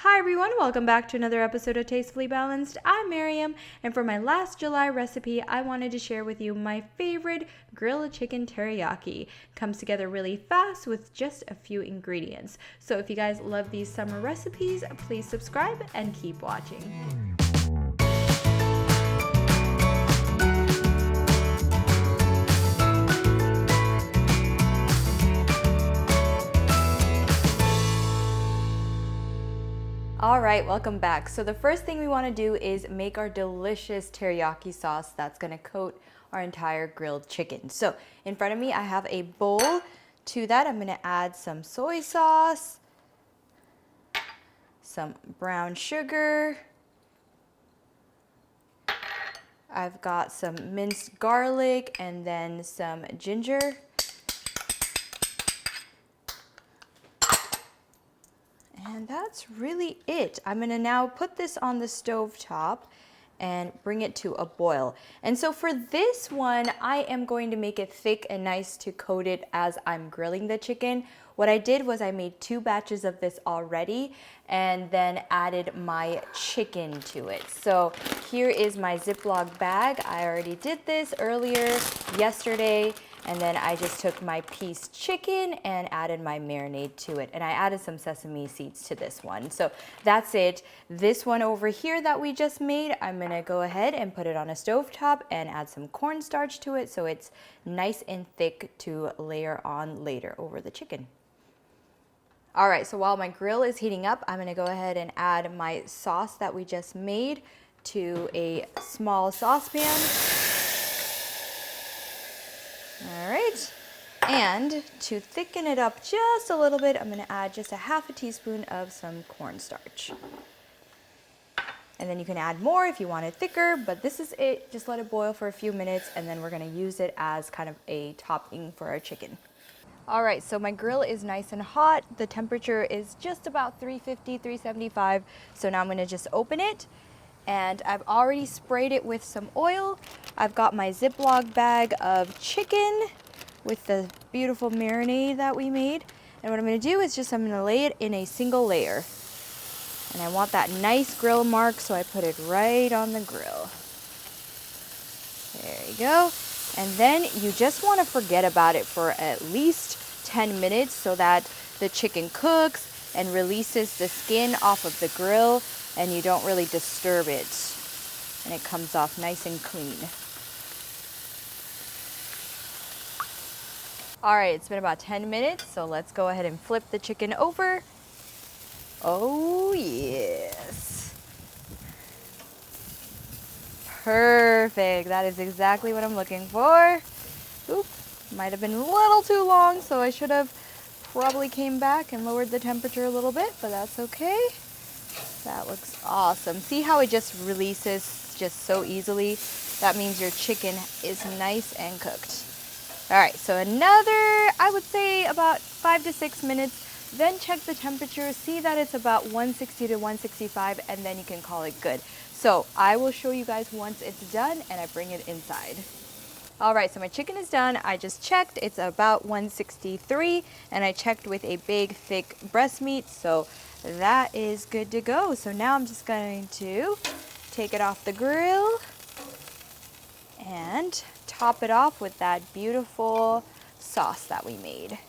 Hi everyone, welcome back to another episode of Tastefully Balanced. I'm Miriam, and for my last July recipe, I wanted to share with you my favorite grilled chicken teriyaki. Comes together really fast with just a few ingredients. So if you guys love these summer recipes, please subscribe and keep watching. All right, welcome back. So the first thing we want to do is make our delicious teriyaki sauce that's going to coat our entire grilled chicken. So in front of me, I have a bowl. To that, I'm going to add some soy sauce, some brown sugar. I've got some minced garlic and then some ginger. And that's really it. I'm gonna now put this on the stove top and bring it to a boil. And so for this one, I am going to make it thick and nice to coat it as I'm grilling the chicken. What I did was I made 2 batches of this already and then added my chicken to it. So here is my Ziploc bag. I already did this earlier yesterday, and then I just took my pieced chicken and added my marinade to it. And I added some sesame seeds to this one. So that's it. This one over here that we just made, I'm gonna go ahead and put it on a stovetop and add some cornstarch to it so it's nice and thick to layer on later over the chicken. All right, so while my grill is heating up, I'm gonna go ahead and add my sauce that we just made to a small saucepan. All right, and to thicken it up just a little bit, I'm gonna add just a half a teaspoon of some cornstarch. And then you can add more if you want it thicker, but this is it. Just let it boil for a few minutes, and then we're gonna use it as kind of a topping for our chicken. All right, so my grill is nice and hot. The temperature is just about 350, 375. So now I'm gonna just open it, and I've already sprayed it with some oil. I've got my Ziploc bag of chicken with the beautiful marinade that we made. And what I'm gonna do is I'm gonna lay it in a single layer. And I want that nice grill mark, so I put it right on the grill. There you go. And then you just want to forget about it for at least 10 minutes so that the chicken cooks and releases the skin off of the grill and you don't really disturb it. And it comes off nice and clean. All right, it's been about 10 minutes, so let's go ahead and flip the chicken over. Oh, yes. Perfect, that is exactly what I'm looking for. Oop, might have been a little too long, so I should have probably came back and lowered the temperature a little bit, but that's okay. That looks awesome. See how it just releases just so easily? That means your chicken is nice and cooked. All right, so another, I would say about 5 to 6 minutes. Then check the temperature, see that it's about 160 to 165, and then you can call it good. So I will show you guys once it's done and I bring it inside. All right, so my chicken is done. I just checked, it's about 163, and I checked with a big, thick breast meat, so that is good to go. So now I'm just going to take it off the grill and top it off with that beautiful sauce that we made.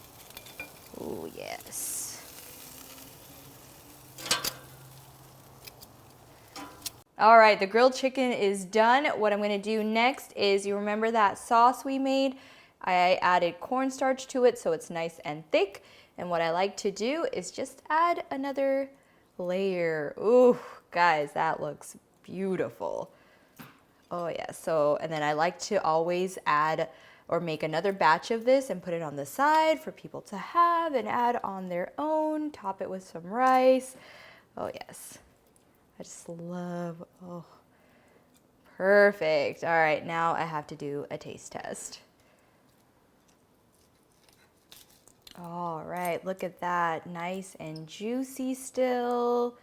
Oh, yes. All right, the grilled chicken is done. What I'm gonna do next is, you remember that sauce we made? I added cornstarch to it so it's nice and thick. And what I like to do is just add another layer. Ooh, guys, that looks beautiful. Oh yeah, so, and then I like to always add or make another batch of this and put it on the side for people to have and add on their own, top it with some rice. Oh yes, I just love, oh, perfect. All right, now I have to do a taste test. All right, look at that, nice and juicy still.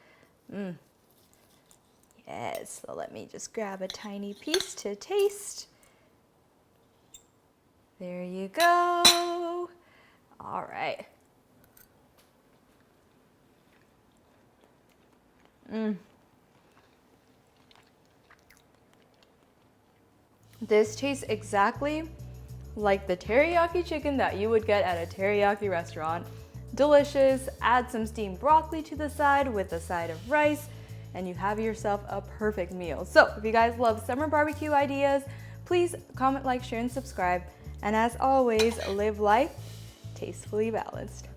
Yes, so let me just grab a tiny piece to taste. There you go. All right. This tastes exactly like the teriyaki chicken that you would get at a teriyaki restaurant. Delicious. Add some steamed broccoli to the side with a side of rice, and you have yourself a perfect meal. So if you guys love summer barbecue ideas, please comment, like, share, and subscribe. And as always, live life tastefully balanced.